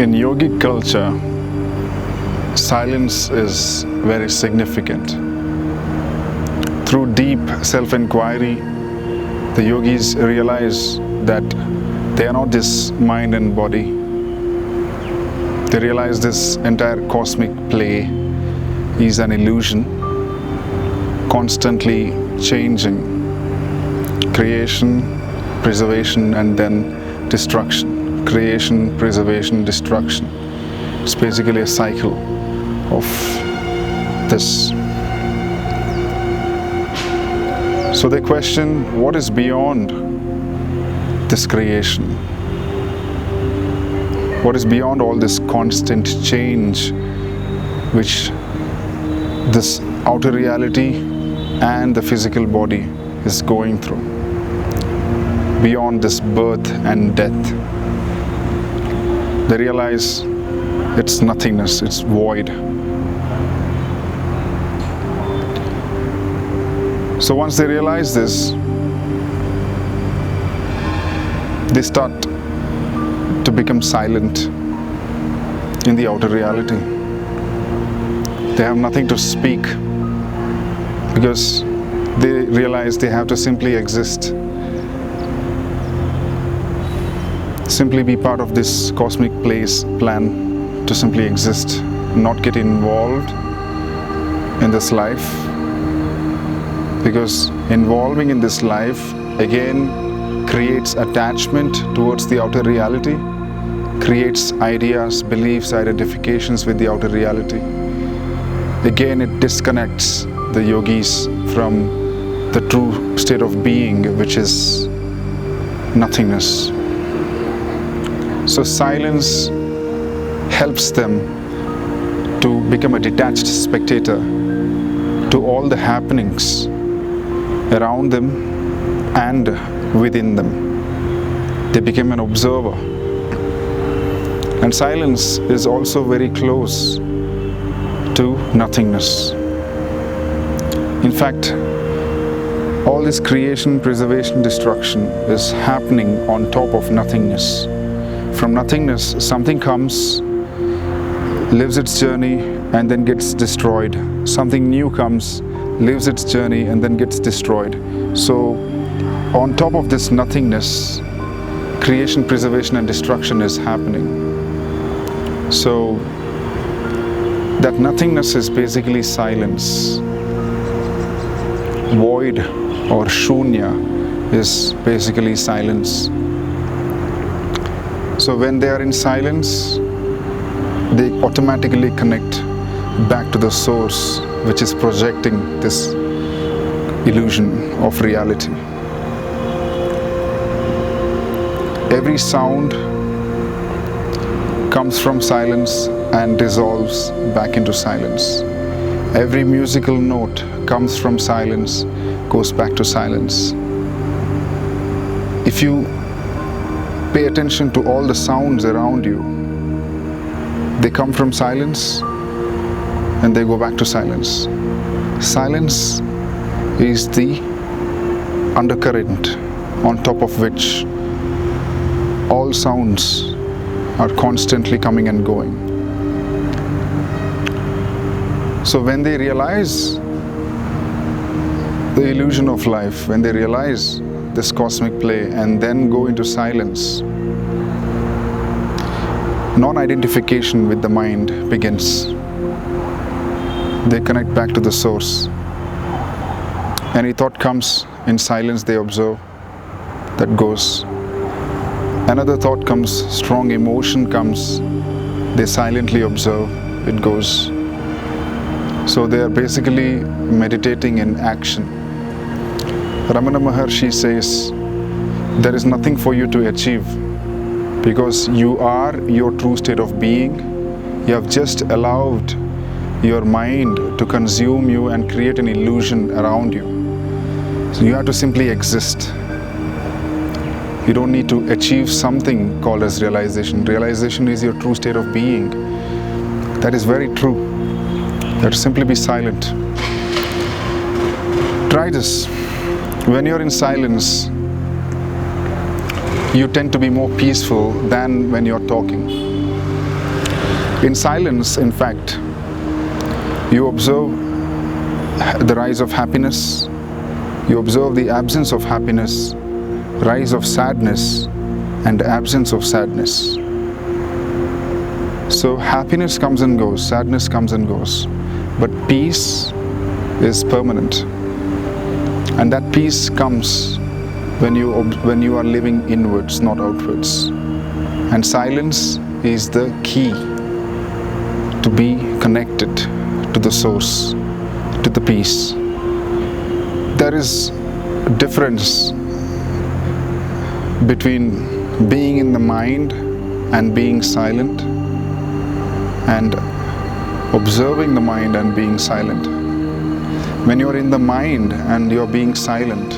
In yogic culture, silence is very significant. Through deep self-inquiry, the yogis realize that they are not just mind and body. They realize this entire cosmic play is an illusion, constantly changing. Creation, preservation, and then destruction. Creation, preservation, destruction. It's basically a cycle of this. So they question, what is beyond this creation? What is beyond all this constant change which this outer reality and the physical body is going through? Beyond this birth and death. They realize it's nothingness, it's void. So once they realize this, they start to become silent in the outer reality. They have nothing to speak because they realize they have to simply exist. Simply be part of this cosmic plan to simply exist, not get involved in this life. Because involving in this life again creates attachment towards the outer reality, creates ideas, beliefs, identifications with the outer reality. Again, it disconnects the yogis from the true state of being, which is nothingness. So silence helps them to become a detached spectator to all the happenings around them and within them. They become an observer. And silence is also very close to nothingness. In fact, all this creation, preservation, destruction is happening on top of nothingness. From nothingness, something comes, lives its journey, and then gets destroyed. Something new comes, lives its journey, and then gets destroyed. So, on top of this nothingness, creation, preservation, and destruction is happening. So, that nothingness is basically silence. Void or shunya is basically silence. So when they are in silence, they automatically connect back to the source which is projecting this illusion of reality. Every sound comes from silence and dissolves back into silence. Every musical note comes from silence, goes back to silence. If you pay attention to all the sounds around you, they come from silence and they go back to silence. Silence is the undercurrent on top of which all sounds are constantly coming and going. So when they realize the illusion of life, when they realize this cosmic play and then go into silence, non-identification with the mind begins. They connect back to the source. Any thought comes, in silence they observe, that goes. Another thought comes, strong emotion comes, they silently observe, it goes. So they are basically meditating in action. Ramana Maharshi says, there is nothing for you to achieve because you are your true state of being. You have just allowed your mind to consume you and create an illusion around you. So you have to simply exist. You don't need to achieve something called as realization. Realization is your true state of being. That is very true. You have to simply be silent. Try this. When you're in silence, you tend to be more peaceful than when you're talking. In silence, in fact, you observe the rise of happiness, you observe the absence of happiness, rise of sadness, and absence of sadness. So happiness comes and goes, sadness comes and goes, but peace is permanent. And that peace comes when you are living inwards, not outwards. And silence is the key to be connected to the source, to the peace. There is a difference between being in the mind and being silent, and observing the mind and being silent. When you're in the mind and you're being silent,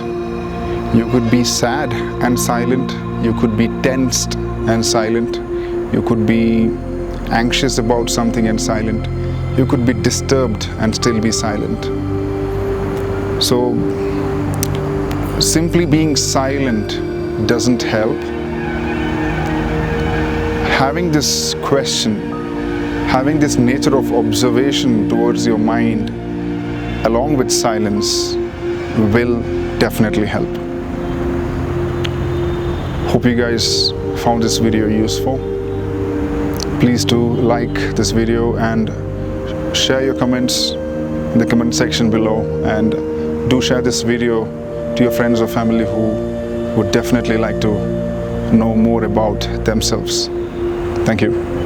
you could be sad and silent, you could be tensed and silent, you could be anxious about something and silent, you could be disturbed and still be silent. So simply being silent doesn't help. Having this question, having this nature of observation towards your mind along with silence will definitely help. Hope you guys found this video useful. Please do like this video and share your comments in the comment section below, and do share this video to your friends or family who would definitely like to know more about themselves. Thank you.